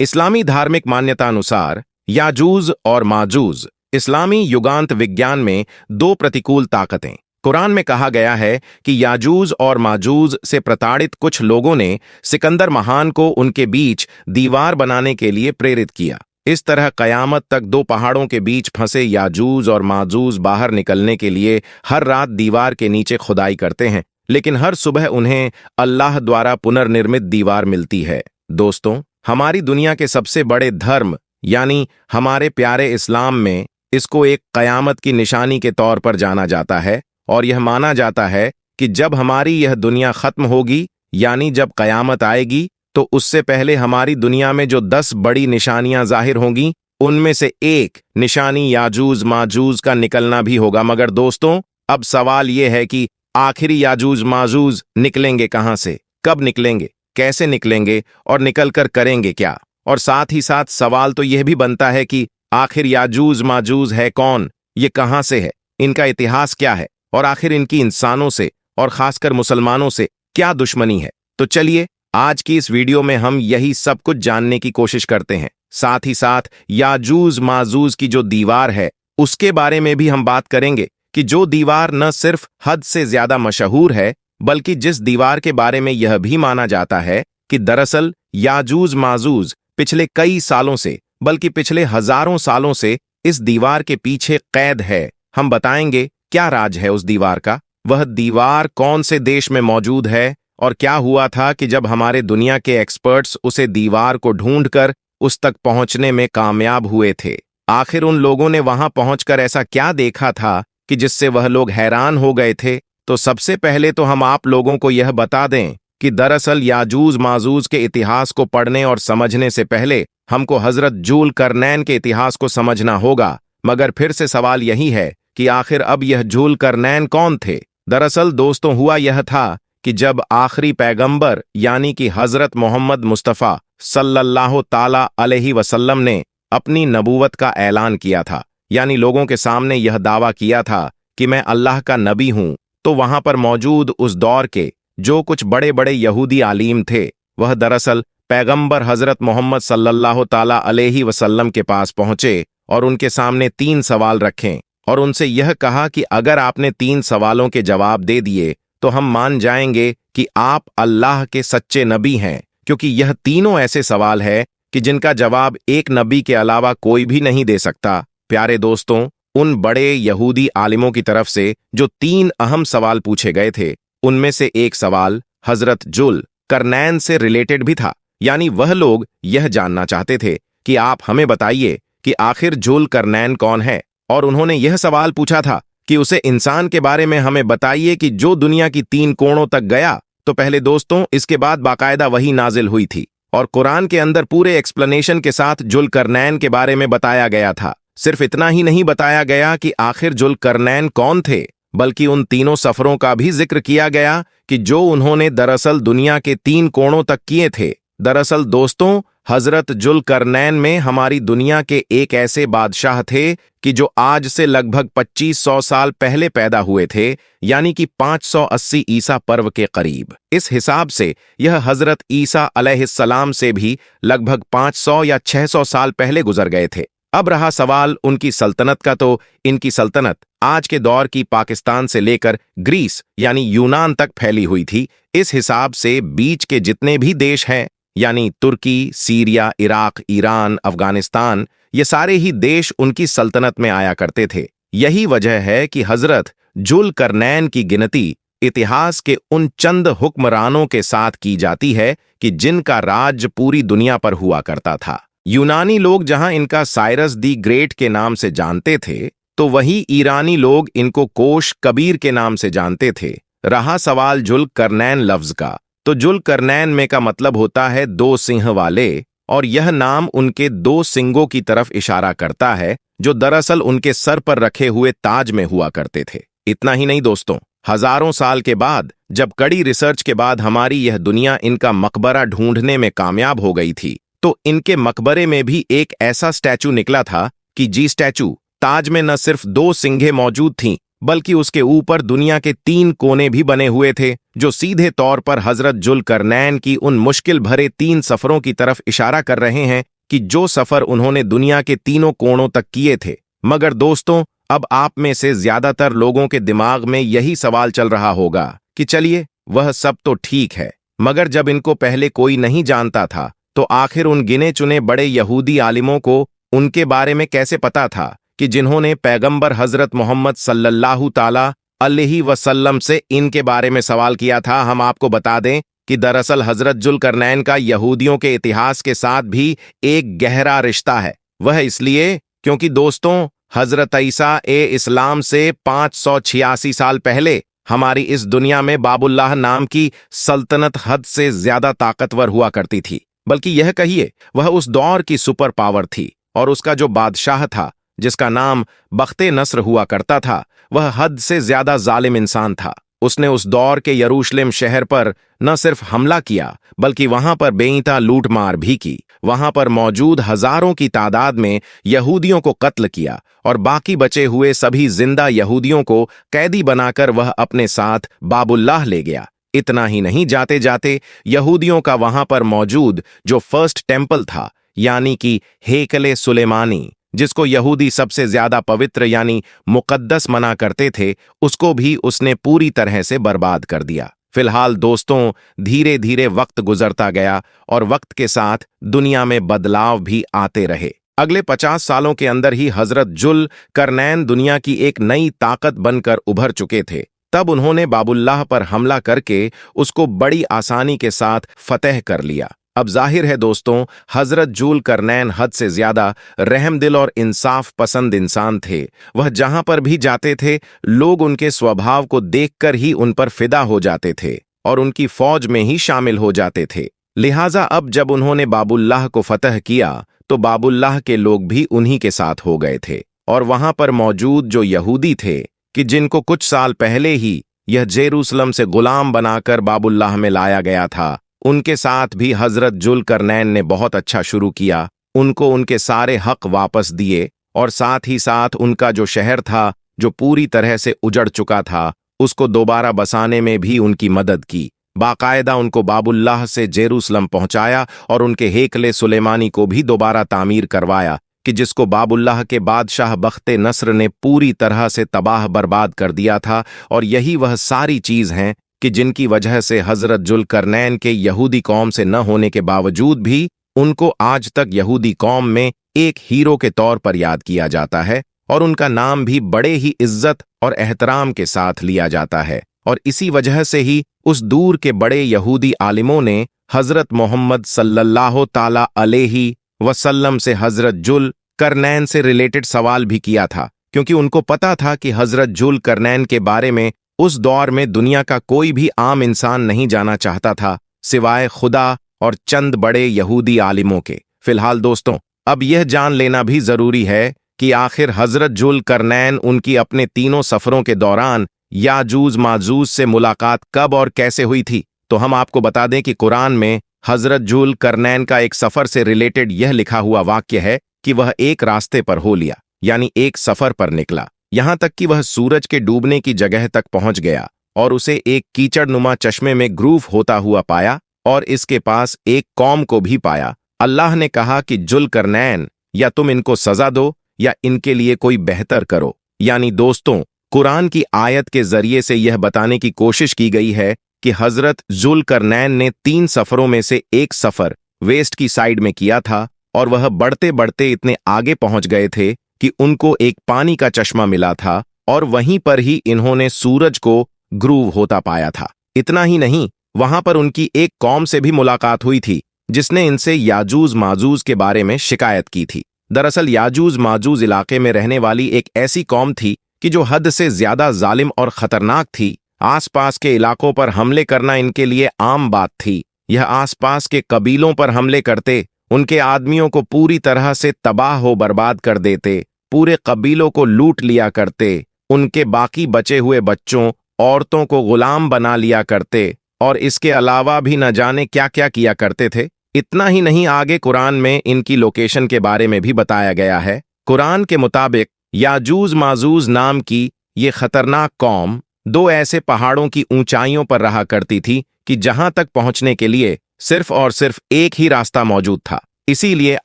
इस्लामी धार्मिक मान्यता अनुसार याजूज और माजूज इस्लामी युगांत विज्ञान में दो प्रतिकूल ताकतें। कुरान में कहा गया है कि याजूज और माजूज से प्रताड़ित कुछ लोगों ने सिकंदर महान को उनके बीच दीवार बनाने के लिए प्रेरित किया। इस तरह कयामत तक दो पहाड़ों के बीच फंसे याजूज और माजूज बाहर निकलने के लिए हर रात दीवार के नीचे खुदाई करते हैं, लेकिन हर सुबह उन्हें अल्लाह द्वारा पुनर्निर्मित दीवार मिलती है। दोस्तों, हमारी दुनिया के सबसे बड़े धर्म यानी हमारे प्यारे इस्लाम में इसको एक कयामत की निशानी के तौर पर जाना जाता है और यह माना जाता है कि जब हमारी यह दुनिया खत्म होगी यानी जब कयामत आएगी तो उससे पहले हमारी दुनिया में जो 10 बड़ी निशानियां जाहिर होंगी उनमें से एक निशानी याजूज माजूज का निकलना भी होगा। मगर दोस्तों, अब सवाल यह है कि आखिर याजूज माजूज निकलेंगे कहां से, कब निकलेंगे, कैसे निकलेंगे और निकलकर करेंगे क्या? और साथ ही साथ सवाल तो यह भी बनता है कि आखिर याजूज माजूज है कौन, ये कहां से है, इनका इतिहास क्या है और आखिर इनकी इंसानों से और खासकर मुसलमानों से क्या दुश्मनी है। तो चलिए आज की इस वीडियो में हम यही सब कुछ जानने की कोशिश करते हैं। साथ ही साथ याजूज माजूज की जो दीवार है उसके बारे में भी हम बात करेंगे कि जो दीवार न सिर्फ हद से ज्यादा मशहूर है बल्कि जिस दीवार के बारे में यह भी माना जाता है कि दरअसल याजूज माजूज पिछले कई सालों से बल्कि पिछले हजारों सालों से इस दीवार के पीछे कैद है। हम बताएंगे क्या राज है उस दीवार का, वह दीवार कौन से देश में मौजूद है और क्या हुआ था कि जब हमारे दुनिया के एक्सपर्ट्स उसे दीवार को ढूंढकर उस तक पहुंचने में कामयाब हुए थे। आखिर उन लोगों ने वहां पहुंचकर ऐसा क्या देखा था कि जिससे वह लोग हैरान हो गए थे। तो सबसे पहले तो हम आप लोगों को यह बता दें कि दरअसल याजूज माजूज के इतिहास को पढ़ने और समझने से पहले हमको हजरत जुल करनैन के इतिहास को समझना होगा। मगर फिर से सवाल यही है कि आखिर अब यह जुल करनैन कौन थे? दरअसल दोस्तों, हुआ यह था कि जब आखिरी पैगंबर यानी कि हजरत मोहम्मद मुस्तफ़ा सल्लल्लाहु ताला अलैहि वसल्लम ने अपनी नबूवत का ऐलान किया था, यानी लोगों के सामने यह दावा किया था कि मैं अल्लाह का नबी हूं, तो वहां पर मौजूद उस दौर के जो कुछ बड़े बड़े यहूदी आलिम थे वह दरअसल पैगंबर हजरत मोहम्मद सल्लल्लाहु ताला अलैहि वसल्लम के पास पहुंचे और उनके सामने 3 सवाल रखें और उनसे यह कहा कि अगर आपने 3 सवालों के जवाब दे दिए तो हम मान जाएंगे कि आप अल्लाह के सच्चे नबी हैं, क्योंकि यह तीनों ऐसे सवाल है कि जिनका जवाब एक नबी के अलावा कोई भी नहीं दे सकता। प्यारे दोस्तों, उन बड़े यहूदी आलिमों की तरफ से जो 3 अहम सवाल पूछे गए थे उनमें से एक सवाल हजरत जुल करनैन से रिलेटेड भी था, यानी वह लोग यह जानना चाहते थे कि आप हमें बताइए कि आखिर जुल करनैन कौन है। और उन्होंने यह सवाल पूछा था कि उसे इंसान के बारे में हमें बताइए कि जो दुनिया की 3 कोणों तक गया। तो पहले दोस्तों, इसके बाद बाकायदा वही नाजिल हुई थी और कुरान के अंदर पूरे एक्सप्लेनेशन के साथ जुल करनैन के बारे में बताया गया था। सिर्फ इतना ही नहीं बताया गया कि आखिर जुल करनैन कौन थे, बल्कि उन तीनों सफरों का भी जिक्र किया गया कि जो उन्होंने दरअसल दुनिया के 3 कोणों तक किए थे। दरअसल दोस्तों, हजरत जुल करनैन में हमारी दुनिया के एक ऐसे बादशाह थे कि जो आज से लगभग 2500 साल पहले पैदा हुए थे, यानी कि 580 ईसा पर्व के करीब। इस हिसाब से यह हजरत ईसा अलैहिस्सलाम से भी लगभग 500 या 600 साल पहले गुजर गए थे। अब रहा सवाल उनकी सल्तनत का, तो इनकी सल्तनत आज के दौर की पाकिस्तान से लेकर ग्रीस यानी यूनान तक फैली हुई थी। इस हिसाब से बीच के जितने भी देश हैं यानी तुर्की, सीरिया, इराक, ईरान, अफगानिस्तान, ये सारे ही देश उनकी सल्तनत में आया करते थे। यही वजह है कि हजरत जुल करनैन की गिनती इतिहास के उन चंद हुक्मरानों के साथ की जाती है कि जिनका राज पूरी दुनिया पर हुआ करता था। यूनानी लोग जहां इनका साइरस दी ग्रेट के नाम से जानते थे, तो वही ईरानी लोग इनको कोश कबीर के नाम से जानते थे। रहा सवाल जुल करनैन लफ्ज का, तो जुल करनैन में का मतलब होता है 2 सिंह वाले, और यह नाम उनके 2 सिंगों की तरफ इशारा करता है जो दरअसल उनके सर पर रखे हुए ताज में हुआ करते थे। इतना ही नहीं दोस्तों, हजारों साल के बाद जब कड़ी रिसर्च के बाद हमारी यह दुनिया इनका मकबरा ढूंढने में कामयाब हो गई थी, तो इनके मकबरे में भी एक ऐसा स्टैचू निकला था कि जी स्टैचू ताज में न सिर्फ 2 सिंघें मौजूद थीं बल्कि उसके ऊपर दुनिया के 3 कोने भी बने हुए थे, जो सीधे तौर पर हजरत जुल्करनैन की उन मुश्किल भरे 3 सफरों की तरफ इशारा कर रहे हैं कि जो सफर उन्होंने दुनिया के तीनों कोणों तक किए थे। मगर दोस्तों, अब आप में से ज्यादातर लोगों के दिमाग में यही सवाल चल रहा होगा कि चलिए, वह सब तो ठीक है, मगर जब इनको पहले कोई नहीं जानता था, तो आखिर उन गिने चुने बड़े यहूदी आलिमों को उनके बारे में कैसे पता था कि जिन्होंने पैगंबर हजरत मोहम्मद सल्लल्लाहु ताला अलैहि वसल्लम से इनके बारे में सवाल किया था। हम आपको बता दें कि दरअसल हजरत जुल्करनैन का यहूदियों के इतिहास के साथ भी एक गहरा रिश्ता है। वह इसलिए क्योंकि दोस्तों, हजरत ईसा ए इस्लाम से 586 साल पहले हमारी इस दुनिया में बाबुल्लाह नाम की सल्तनत हद से ज्यादा ताकतवर हुआ करती थी। बल्कि यह कहिए, वह उस दौर की सुपर पावर थी, और उसका जो बादशाह था, जिसका नाम बख्ते नस्र हुआ करता था, वह हद से ज्यादा जालिम इंसान था। उसने उस दौर के यरूशलेम शहर पर न सिर्फ हमला किया, बल्कि वहां पर बेईता लूटमार भी की। वहां पर मौजूद हजारों की तादाद में यहूदियों को कत्ल किया, और बाकी बचे हुए सभी जिंदा यहूदियों को कैदी बनाकर वह अपने साथ बाबुल्लाह ले गया। इतना ही नहीं, जाते जाते यहूदियों का वहां पर मौजूद जो फर्स्ट टेम्पल था, यानी कि हेकले सुलेमानी, जिसको यहूदी सबसे ज्यादा पवित्र यानी मुकद्दस मना करते थे, उसको भी उसने पूरी तरह से बर्बाद कर दिया। फिलहाल दोस्तों, धीरे धीरे वक्त गुजरता गया, और वक्त के साथ दुनिया में बदलाव भी आते रहे। अगले 50 सालों के अंदर ही हजरत जुल्करनैन दुनिया की एक नई ताकत बनकर उभर चुके थे। तब उन्होंने बाबुल्लाह पर हमला करके उसको बड़ी आसानी के साथ फतेह कर लिया। अब जाहिर है दोस्तों, हजरत जुल्करनैन हद से ज्यादा रहमदिल और इंसाफ पसंद इंसान थे। वह जहां पर भी जाते थे, लोग उनके स्वभाव को देखकर ही उन पर फिदा हो जाते थे और उनकी फौज में ही शामिल हो जाते थे। लिहाजा अब जब उन्होंने बाबुल्लाह को फतह किया, तो बाबुल्लाह के लोग भी उन्हीं के साथ हो गए थे। और वहां पर मौजूद जो यहूदी थे, कि जिनको कुछ साल पहले ही यह जेरूसलम से गुलाम बनाकर बाबुल्लाह में लाया गया था, उनके साथ भी हजरत जुल्करनैन ने बहुत अच्छा शुरू किया। उनको उनके सारे हक वापस दिए, और साथ ही साथ उनका जो शहर था, जो पूरी तरह से उजड़ चुका था, उसको दोबारा बसाने में भी उनकी मदद की। बाकायदा उनको बाबुल्लाह से जेरूसलम पहुंचाया, और उनके हेकले सुलेमानी को भी दोबारा तामीर करवाया, कि जिसको बाबुल्लाह के बादशाह बख्ते नस्र ने पूरी तरह से तबाह बर्बाद कर दिया था। और यही वह सारी चीज हैं कि जिनकी वजह से हजरत जुल्करनैन के यहूदी कौम से न होने के बावजूद भी उनको आज तक यहूदी कौम में एक हीरो के तौर पर याद किया जाता है, और उनका नाम भी बड़े ही इज्जत और एहतराम के साथ लिया जाता है। और इसी वजह से ही उस दूर के बड़े यहूदी आलिमों ने हजरत मोहम्मद सल्लल्लाहु ताला अलैहि वसल्लम से हजरत जुल्करनैन से रिलेटेड सवाल भी किया था, क्योंकि उनको पता था कि हजरत जुल्करनैन के बारे में उस दौर में दुनिया का कोई भी आम इंसान नहीं जाना चाहता था, सिवाय खुदा और चंद बड़े यहूदी आलिमों के। फिलहाल दोस्तों, अब यह जान लेना भी जरूरी है कि आखिर हजरत जुल्करनैन उनकी अपने तीनों सफरों के दौरान याजूज माजूज से मुलाकात कब और कैसे हुई थी। तो हम आपको बता दें कि कुरान में हजरत जुल्करनैन का एक सफर से रिलेटेड यह लिखा हुआ वाक्य है कि वह एक रास्ते पर हो लिया, यानी एक सफर पर निकला, यहां तक कि वह सूरज के डूबने की जगह तक पहुंच गया, और उसे एक कीचड़नुमा चश्मे में ग्रूव होता हुआ पाया, और इसके पास एक कौम को भी पाया। अल्लाह ने कहा कि जुल्करनैन, या तुम इनको सजा दो या इनके लिए कोई बेहतर करो। यानी दोस्तों, कुरान की आयत के जरिए से यह बताने की कोशिश की गई है कि हजरत जुल्करनैन ने 3 सफरों में से एक सफर वेस्ट की साइड में किया था, और वह बढ़ते बढ़ते इतने आगे पहुंच गए थे कि उनको एक पानी का चश्मा मिला था, और वहीं पर ही इन्होंने सूरज को ग्रूव होता पाया था। इतना ही नहीं, वहां पर उनकी एक कौम से भी मुलाकात हुई थी, जिसने इनसे याजूज माजूज के बारे में शिकायत की थी। दरअसल याजूज माजूज इलाके में रहने वाली एक ऐसी कौम थी कि जो हद से ज्यादा जालिम और खतरनाक थी। आसपास के इलाकों पर हमले करना इनके लिए आम बात थी। यह आसपास के कबीलों पर हमले करते, उनके आदमियों को पूरी तरह से तबाह हो बर्बाद कर देते, पूरे कबीलों को लूट लिया करते, उनके बाकी बचे हुए बच्चों औरतों को गुलाम बना लिया करते, और इसके अलावा भी न जाने क्या क्या किया करते थे। इतना ही नहीं, आगे कुरान में इनकी लोकेशन के बारे में भी बताया गया है। कुरान के मुताबिक याजूज माजूज नाम की ये खतरनाक कौम दो ऐसे पहाड़ों की ऊंचाइयों पर रहा करती थी कि जहां तक पहुंचने के लिए सिर्फ और सिर्फ एक ही रास्ता मौजूद था। इसीलिए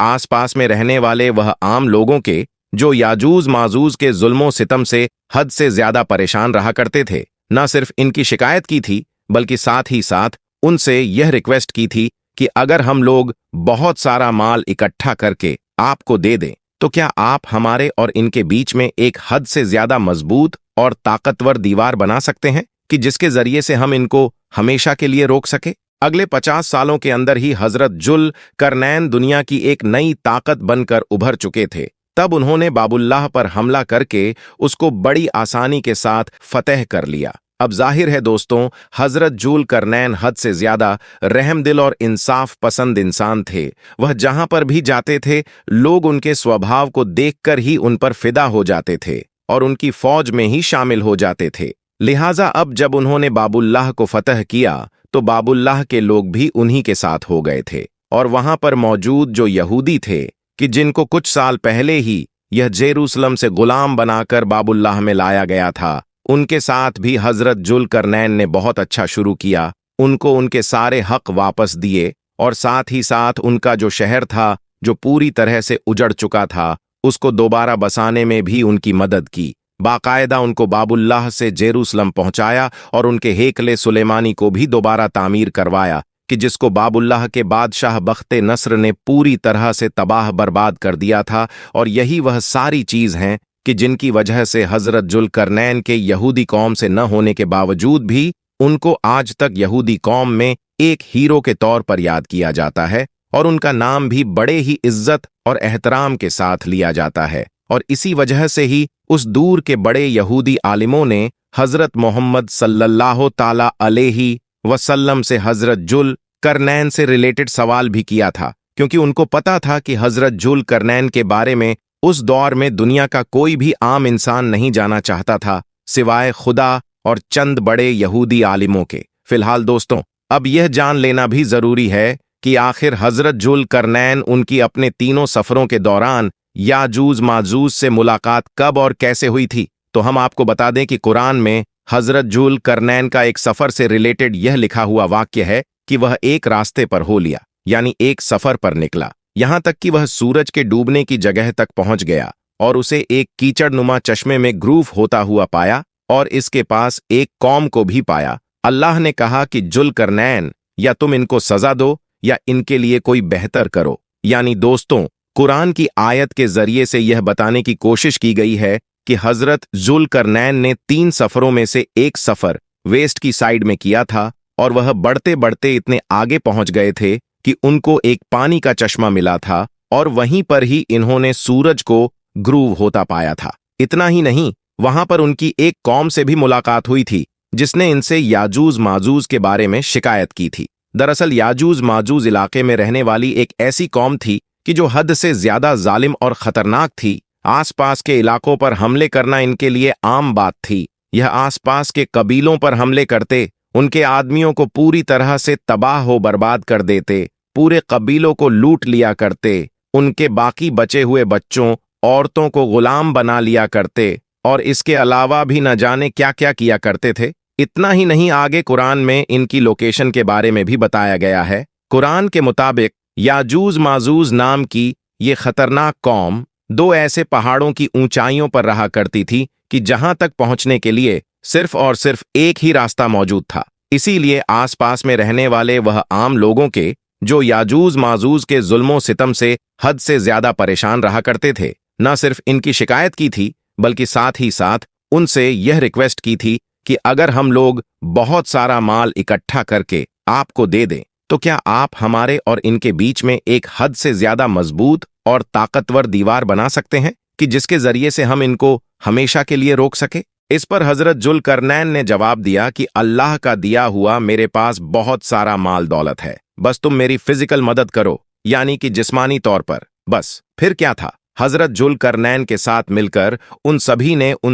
आसपास में रहने वाले वह आम लोगों के, जो याजूज माजूज के जुल्मों सितम से हद से ज्यादा परेशान रहा करते थे, न सिर्फ इनकी शिकायत की थी बल्कि साथ ही साथ उनसे यह रिक्वेस्ट की थी कि अगर हम लोग बहुत सारा माल इकट्ठा करके आपको दे दें तो क्या आप हमारे और इनके बीच में एक हद से ज्यादा मजबूत और ताकतवर दीवार बना सकते हैं कि जिसके जरिए से हम इनको हमेशा के लिए रोक सके। अगले 50 सालों के अंदर ही हजरत जुल करनैन दुनिया की एक नई ताकत बनकर उभर चुके थे। तब उन्होंने बाबुल्लाह पर हमला करके उसको बड़ी आसानी के साथ फतेह कर लिया। अब जाहिर है दोस्तों, हजरत जुल करनैन हद से ज्यादा रहमदिल और इंसाफ पसंद इंसान थे। वह जहां पर भी जाते थे लोग उनके स्वभाव को देखकर ही उन पर फिदा हो जाते थे और उनकी फौज में ही शामिल हो जाते थे। लिहाजा अब जब उन्होंने बाबुल्लाह को फतह किया तो बाबुल्लाह के लोग भी उन्हीं के साथ हो गए थे और वहां पर मौजूद जो यहूदी थे कि जिनको कुछ साल पहले ही यह जेरूसलम से गुलाम बनाकर बाबुल्लाह में लाया गया था, उनके साथ भी हजरत जुल करनैन ने बहुत अच्छा शुरू किया। उनको उनके सारे हक वापस दिए और साथ ही साथ उनका जो शहर था जो पूरी तरह से उजड़ चुका था उसको दोबारा बसाने में भी उनकी मदद की। बाकायदा उनको बाबुल्लाह से जेरूसलम पहुंचाया और उनके हेकले सुलेमानी को भी दोबारा तामीर करवाया कि जिसको बाबुल्लाह के बादशाह बख्ते नस्र ने पूरी तरह से तबाह बर्बाद कर दिया था। और यही वह सारी चीज हैं कि जिनकी वजह से हजरत जुल करनैन के यहूदी कौम से न होने के बावजूद भी उनको आज तक यहूदी कौम में एक हीरो के तौर पर याद किया जाता है और उनका नाम भी बड़े ही इज्जत और एहतराम के साथ लिया जाता है। और इसी वजह से ही उस दूर के बड़े यहूदी आलिमों ने हजरत मोहम्मद सल्लल्लाहु ताला अलैहि वसल्लम से हजरत जुल करनैन से रिलेटेड सवाल भी किया था, क्योंकि उनको पता था कि हजरत जुल करनैन के बारे में उस दौर में दुनिया का कोई भी आम इंसान नहीं जाना चाहता था सिवाय खुदा और चंद बड़े यहूदी आलिमों के। फिलहाल दोस्तों, अब यह जान लेना भी जरूरी है कि आखिर हजरत जुल करनैन उनकी अपने तीनों सफरों के दौरान याजूज माजूज से मुलाकात कब और कैसे हुई थी। तो हम आपको बता दें कि कुरान में हजरत जुल करनैन का एक सफर से रिलेटेड यह लिखा हुआ वाक्य है कि वह एक रास्ते पर हो लिया, यानी एक सफर पर निकला, यहां तक कि वह सूरज के डूबने की जगह तक पहुंच गया और उसे एक कीचड़नुमा चश्मे में ग्रूफ होता हुआ पाया और इसके पास एक कौम को भी पाया। अल्लाह ने कहा कि जुल करनैन, या तुम इनको सजा दो या इनके लिए कोई बेहतर करो। यानी दोस्तों, कुरान की आयत के जरिए से यह बताने की कोशिश की गई है कि हजरत जुल करनैन ने 3 सफरों में से एक सफर वेस्ट की साइड में किया था और वह बढ़ते बढ़ते इतने आगे पहुंच गए थे कि उनको एक पानी का चश्मा मिला था और वहीं पर ही इन्होंने सूरज को ग्रूव होता पाया था। इतना ही नहीं, वहां पर उनकी एक कौम से भी मुलाकात हुई थी जिसने इनसे याजूज माजूज के बारे में शिकायत की थी। दरअसल याजूज माजूज इलाके में रहने वाली एक ऐसी कौम थी कि जो हद से ज्यादा जालिम और खतरनाक थी। आसपास के इलाकों पर हमले करना इनके लिए आम बात थी। यह आसपास के कबीलों पर हमले करते, उनके आदमियों को पूरी तरह से तबाह हो बर्बाद कर देते, पूरे कबीलों को लूट लिया करते, उनके बाकी बचे हुए बच्चों औरतों को गुलाम बना लिया करते और इसके अलावा भी न जाने क्या क्या किया करते थे। इतना ही नहीं, आगे कुरान में इनकी लोकेशन के बारे में भी बताया गया है। कुरान के मुताबिक याजूज माजूज नाम की ये खतरनाक कौम 2 ऐसे पहाड़ों की ऊंचाइयों पर रहा करती थी कि जहां तक पहुंचने के लिए सिर्फ और सिर्फ एक ही रास्ता मौजूद था। इसीलिए आसपास में रहने वाले वह आम लोगों के, जो याजूज माजूज के जुल्मों सितम से हद से ज्यादा परेशान रहा करते थे, न सिर्फ इनकी शिकायत की थी बल्कि साथ ही साथ उनसे यह रिक्वेस्ट की थी कि अगर हम लोग बहुत सारा माल इकट्ठा करके आपको दे दें तो क्या आप हमारे और इनके बीच में एक हद से ज्यादा मजबूत और ताकतवर दीवार बना सकते हैं कि जिसके जरिए से हम इनको हमेशा के लिए रोक सके। इस पर हजरत जुल करनैन ने जवाब दिया कि अल्लाह का दिया हुआ मेरे पास बहुत सारा माल दौलत है, बस तुम मेरी फिजिकल मदद करो, यानी कि जिस्मानी तौर पर। बस फिर क्या था, हजरत जुल्करनैन के साथ मिलकर उन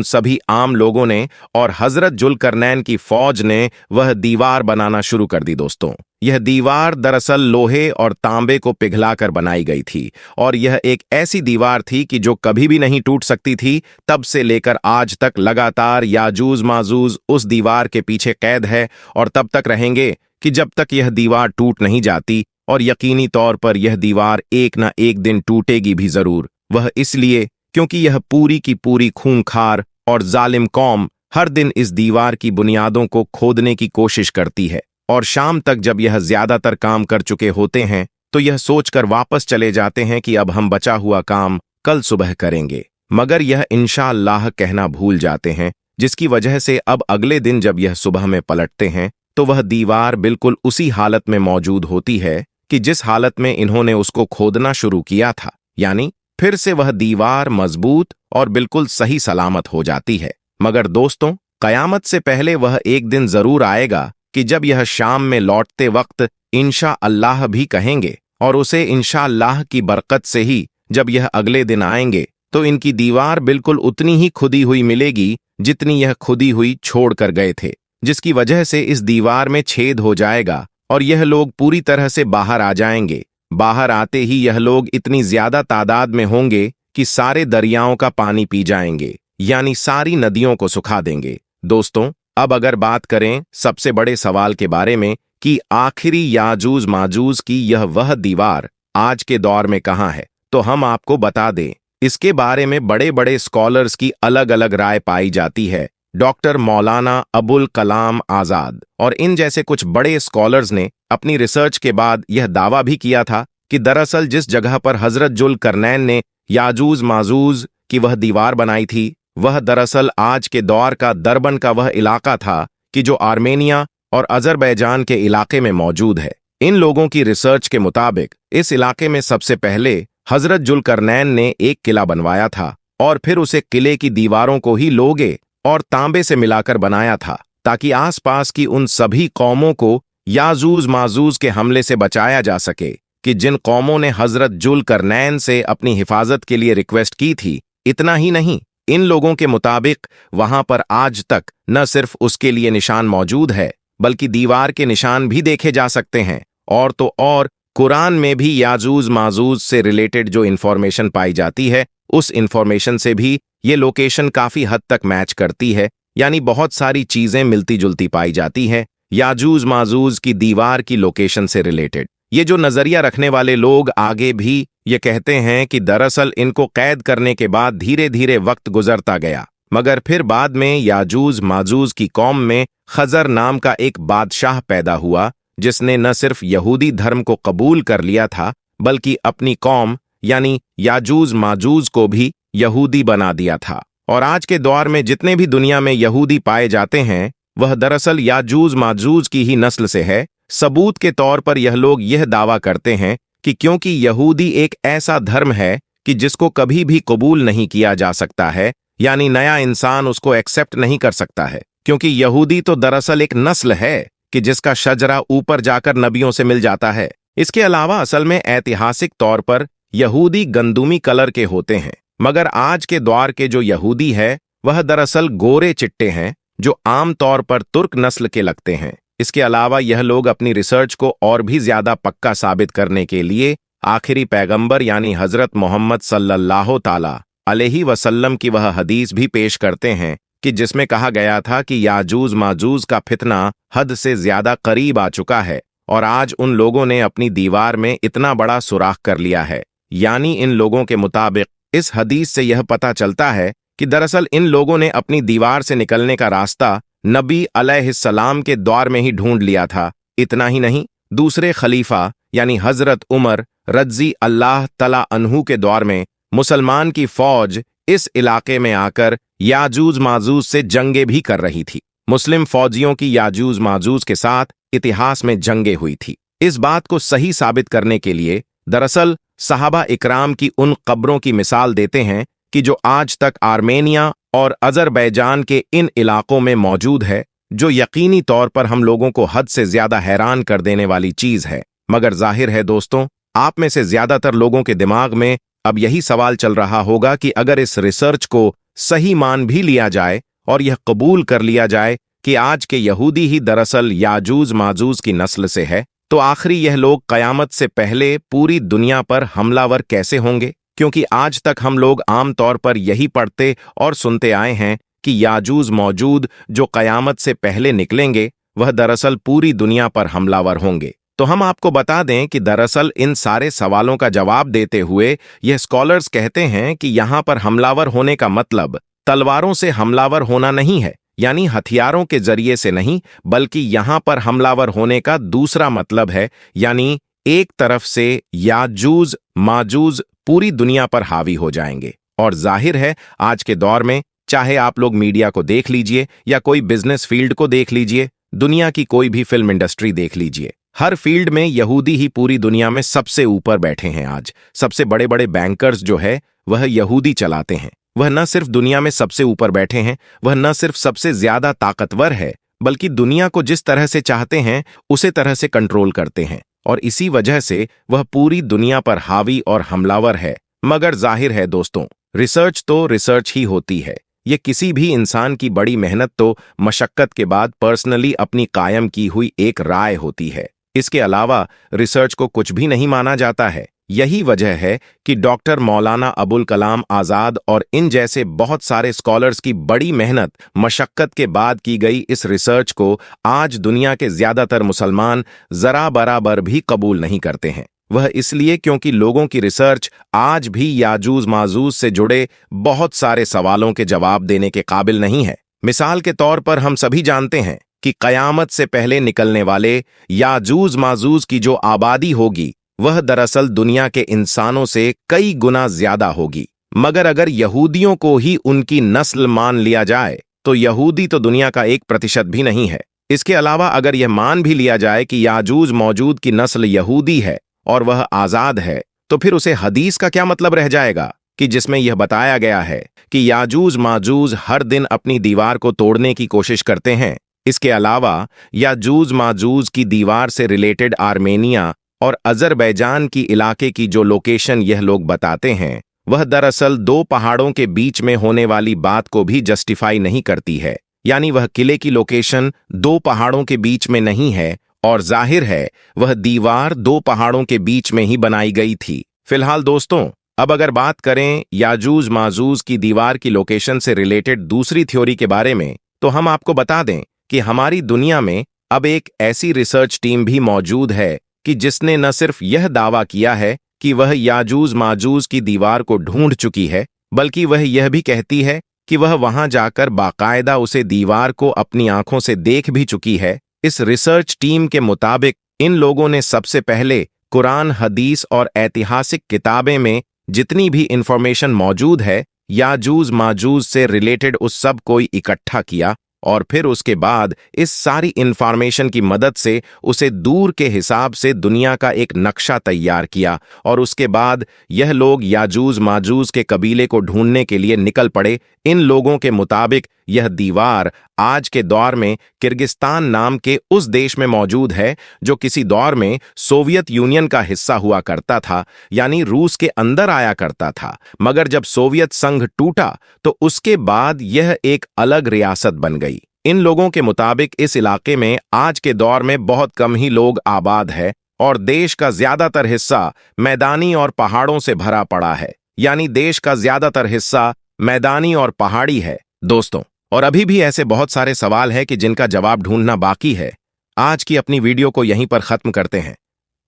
सभी आम लोगों ने और हजरत जुल्करनैन की फौज ने वह दीवार बनाना शुरू कर दी। दोस्तों, यह दीवार दरअसल लोहे और तांबे को पिघलाकर बनाई गई थी और यह एक ऐसी दीवार थी कि जो कभी भी नहीं टूट सकती थी। तब से लेकर आज तक लगातार याजूज माजूज उस दीवार के पीछे कैद है और तब तक रहेंगे कि जब तक यह दीवार टूट नहीं जाती, और यकीनी तौर पर यह दीवार एक ना एक दिन टूटेगी भी जरूर। वह इसलिए क्योंकि यह पूरी की पूरी खूंखार और जालिम कौम हर दिन इस दीवार की बुनियादों को खोदने की कोशिश करती है और शाम तक जब यह ज्यादातर काम कर चुके होते हैं तो यह सोचकर वापस चले जाते हैं कि अब हम बचा हुआ काम कल सुबह करेंगे, मगर यह इंशाअल्लाह कहना भूल जाते हैं, जिसकी वजह से अब अगले दिन जब यह सुबह में पलटते हैं तो वह दीवार बिल्कुल उसी हालत में मौजूद होती है कि जिस हालत में इन्होंने उसको खोदना शुरू किया था। यानी फिर से वह दीवार मजबूत और बिल्कुल सही सलामत हो जाती है। मगर दोस्तों, कयामत से पहले वह एक दिन जरूर आएगा कि जब यह शाम में लौटते वक्त इंशा अल्लाह भी कहेंगे और उसे इंशा अल्लाह की बरकत से ही जब यह अगले दिन आएंगे तो इनकी दीवार बिल्कुल उतनी ही खुदी हुई मिलेगी जितनी यह खुदी हुई छोड़ कर गए थे, जिसकी वजह से इस दीवार में छेद हो जाएगा और यह लोग पूरी तरह से बाहर आ जाएंगे। बाहर आते ही यह लोग इतनी ज्यादा तादाद में होंगे कि सारे दरियाओं का पानी पी जाएंगे, यानी सारी नदियों को सुखा देंगे। दोस्तों, अब अगर बात करें सबसे बड़े सवाल के बारे में कि आखिरी याजूज माजूज की यह वह दीवार आज के दौर में कहाँ है, तो हम आपको बता दें। इसके बारे में बड़े बड़े स्कॉलर्स की अलग अलग राय पाई जाती है। डॉक्टर मौलाना अबुल कलाम आजाद और इन जैसे कुछ बड़े स्कॉलर्स ने अपनी रिसर्च के बाद यह दावा भी किया था कि दरअसल जिस जगह पर हजरत जुल्करनैन ने याजूज माजूज की वह दीवार बनाई थी, वह दरअसल आज के दौर का दरबन का वह इलाका था कि जो आर्मेनिया और अजरबैजान के इलाके में मौजूद है। इन लोगों की रिसर्च के मुताबिक इस इलाके में सबसे पहले हजरत जुल्करनैन ने एक किला बनवाया था और फिर उसे किले की दीवारों को ही लोगे और तांबे से मिलाकर बनाया था ताकि आसपास की उन सभी कौमों को याजूज माजूज के हमले से बचाया जा सके कि जिन कौमों ने हजरत जुल्करनैन से अपनी हिफाजत के लिए रिक्वेस्ट की थी। इतना ही नहीं, इन लोगों के मुताबिक वहां पर आज तक न सिर्फ उसके लिए निशान मौजूद है बल्कि दीवार के निशान भी देखे जा सकते हैं। और तो और कुरान में भी याजूज माजूज से रिलेटेड जो इंफॉर्मेशन पाई जाती है उस इंफॉर्मेशन से भी ये लोकेशन काफी हद तक मैच करती है, यानी बहुत सारी चीजें मिलती जुलती पाई जाती हैं याजूज माजूज की दीवार की लोकेशन से रिलेटेड। ये जो नजरिया रखने वाले लोग आगे भी ये कहते हैं कि दरअसल इनको कैद करने के बाद धीरे धीरे वक्त गुजरता गया, मगर फिर बाद में याजूज माजूज की कौम में खजर नाम का एक बादशाह पैदा हुआ जिसने न सिर्फ यहूदी धर्म को कबूल कर लिया था बल्कि अपनी कौम यानी याजूज माजूज को भी यहूदी बना दिया था। और आज के दौर में जितने भी दुनिया में यहूदी पाए जाते हैं वह दरअसल याजूज माजूज की ही नस्ल से है। सबूत के तौर पर यह लोग यह दावा करते हैं कि क्योंकि यहूदी एक ऐसा धर्म है कि जिसको कभी भी कबूल नहीं किया जा सकता है, यानी नया इंसान उसको एक्सेप्ट नहीं कर सकता है, क्योंकि यहूदी तो दरअसल एक नस्ल है कि जिसका शजरा ऊपर जाकर नबियों से मिल जाता है। इसके अलावा असल में ऐतिहासिक तौर पर यहूदी गंदुमी कलर के होते हैं, मगर आज के दौर के जो यहूदी है वह दरअसल गोरे चिट्टे हैं जो आम तौर पर तुर्क नस्ल के लगते हैं। इसके अलावा यह लोग अपनी रिसर्च को और भी ज्यादा पक्का साबित करने के लिए आखिरी पैगंबर यानी हजरत मोहम्मद सल्लल्लाहु ताला अलैहि वसल्लम की वह हदीस भी पेश करते हैं कि जिसमें कहा गया था कि याजूज माजूज का फितना हद से ज्यादा करीब आ चुका है और आज उन लोगों ने अपनी दीवार में इतना बड़ा सुराख कर लिया है। यानी इन लोगों के मुताबिक इस हदीस से यह पता चलता है कि दरअसल इन लोगों ने अपनी दीवार से निकलने का रास्ता नबी अलैहिस्सलाम के दौर में ही ढूंढ लिया था। इतना ही नहीं, दूसरे खलीफा यानी हजरत उमर रज़ी अल्लाह तला अन्हु के दौर में मुसलमान की फौज इस इलाके में आकर याजूज माजूज से जंगें भी कर रही थी। मुस्लिम फौजियों की याजूज माजूज के साथ इतिहास में जंगें हुई थी। इस बात को सही साबित करने के लिए दरअसल सहाबा इकराम की उन कब्रों की मिसाल देते हैं कि जो आज तक आर्मेनिया और अजरबैजान के इन इलाकों में मौजूद है, जो यकीनी तौर पर हम लोगों को हद से ज्यादा हैरान कर देने वाली चीज है। मगर जाहिर है दोस्तों, आप में से ज्यादातर लोगों के दिमाग में अब यही सवाल चल रहा होगा कि अगर इस रिसर्च को सही मान भी लिया जाए और यह कबूल कर लिया जाए कि आज के यहूदी ही दरअसल याजूज माजूज की नस्ल से है, तो आखिरी यह लोग कयामत से पहले पूरी दुनिया पर हमलावर कैसे होंगे? क्योंकि आज तक हम लोग आमतौर पर यही पढ़ते और सुनते आए हैं कि याजूज मौजूद जो कयामत से पहले निकलेंगे वह दरअसल पूरी दुनिया पर हमलावर होंगे। तो हम आपको बता दें कि दरअसल इन सारे सवालों का जवाब देते हुए यह स्कॉलर्स कहते हैं कि यहां पर हमलावर होने का मतलब तलवारों से हमलावर होना नहीं है, यानी हथियारों के जरिए से नहीं, बल्कि यहां पर हमलावर होने का दूसरा मतलब है, यानी एक तरफ से याजूज माजूज पूरी दुनिया पर हावी हो जाएंगे। और जाहिर है आज के दौर में चाहे आप लोग मीडिया को देख लीजिए या कोई बिजनेस फील्ड को देख लीजिए, दुनिया की कोई भी फिल्म इंडस्ट्री देख लीजिए, हर फील्ड में यहूदी ही पूरी दुनिया में सबसे ऊपर बैठे हैं। आज सबसे बड़े बड़े बैंकर्स जो है वह यहूदी चलाते हैं। वह न सिर्फ दुनिया में सबसे ऊपर बैठे हैं, वह न सिर्फ सबसे ज्यादा ताकतवर है, बल्कि दुनिया को जिस तरह से चाहते हैं उसे तरह से कंट्रोल करते हैं, और इसी वजह से वह पूरी दुनिया पर हावी और हमलावर है। मगर जाहिर है दोस्तों, रिसर्च तो रिसर्च ही होती है। ये किसी भी इंसान की बड़ी मेहनत तो मशक्कत के बाद पर्सनली अपनी कायम की हुई एक राय होती है। इसके अलावा रिसर्च को कुछ भी नहीं माना जाता है। यही वजह है कि डॉक्टर मौलाना अबुल कलाम आजाद और इन जैसे बहुत सारे स्कॉलर्स की बड़ी मेहनत मशक्कत के बाद की गई इस रिसर्च को आज दुनिया के ज्यादातर मुसलमान जरा बराबर भी कबूल नहीं करते हैं। वह इसलिए क्योंकि लोगों की रिसर्च आज भी याजूज माजूज से जुड़े बहुत सारे सवालों के जवाब देने के काबिल नहीं है। मिसाल के तौर पर हम सभी जानते हैं कि कयामत से पहले निकलने वाले याजूज माजूज की जो आबादी होगी वह दरअसल दुनिया के इंसानों से कई गुना ज्यादा होगी। मगर अगर यहूदियों को ही उनकी नस्ल मान लिया जाए तो यहूदी तो दुनिया का 1% भी नहीं है। इसके अलावा अगर यह मान भी लिया जाए कि याजूज मौजूद की नस्ल यहूदी है और वह आजाद है, तो फिर उसे हदीस का क्या मतलब रह जाएगा कि जिसमें यह बताया गया है कि याजूज माजूज हर दिन अपनी दीवार को तोड़ने की कोशिश करते हैं। इसके अलावा याजूज माजूज की दीवार से रिलेटेड आर्मेनिया और अजरबैजान की इलाके की जो लोकेशन यह लोग बताते हैं वह दरअसल 2 पहाड़ों के बीच में होने वाली बात को भी जस्टिफाई नहीं करती है। यानी वह किले की लोकेशन 2 पहाड़ों के बीच में नहीं है, और जाहिर है वह दीवार 2 पहाड़ों के बीच में ही बनाई गई थी। फिलहाल दोस्तों, अब अगर बात करें याजूज माजूज की दीवार की लोकेशन से रिलेटेड दूसरी थ्योरी के बारे में, तो हम आपको बता दें कि हमारी दुनिया में अब एक ऐसी रिसर्च टीम भी मौजूद है कि जिसने न सिर्फ यह दावा किया है कि वह याजूज माजूज की दीवार को ढूंढ चुकी है, बल्कि वह यह भी कहती है कि वह वहां जाकर बाकायदा उसे दीवार को अपनी आंखों से देख भी चुकी है। इस रिसर्च टीम के मुताबिक इन लोगों ने सबसे पहले कुरान, हदीस और ऐतिहासिक किताबें में जितनी भी इंफॉर्मेशन मौजूद है याजूज माजूज से रिलेटेड उस सब को इकट्ठा किया, और फिर उसके बाद इस सारी इंफॉर्मेशन की मदद से उसे दूर के हिसाब से दुनिया का एक नक्शा तैयार किया, और उसके बाद यह लोग याजूज माजूज के कबीले को ढूंढने के लिए निकल पड़े। इन लोगों के मुताबिक यह दीवार आज के दौर में किर्गिस्तान नाम के उस देश में मौजूद है जो किसी दौर में सोवियत यूनियन का हिस्सा हुआ करता था, यानी रूस के अंदर आया करता था। मगर जब सोवियत संघ टूटा तो उसके बाद यह एक अलग रियासत बन गई। इन लोगों के मुताबिक इस इलाके में आज के दौर में बहुत कम ही लोग आबाद है, और देश का ज्यादातर हिस्सा मैदानी और पहाड़ों से भरा पड़ा है। यानी देश का ज्यादातर हिस्सा मैदानी और पहाड़ी है दोस्तों। और अभी भी ऐसे बहुत सारे सवाल हैं कि जिनका जवाब ढूंढना बाकी है। आज की अपनी वीडियो को यहीं पर खत्म करते हैं।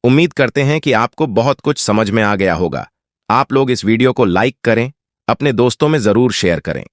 उम्मीद करते हैं कि आपको बहुत कुछ समझ में आ गया होगा। आप लोग इस वीडियो को लाइक करें, अपने दोस्तों में जरूर शेयर करें।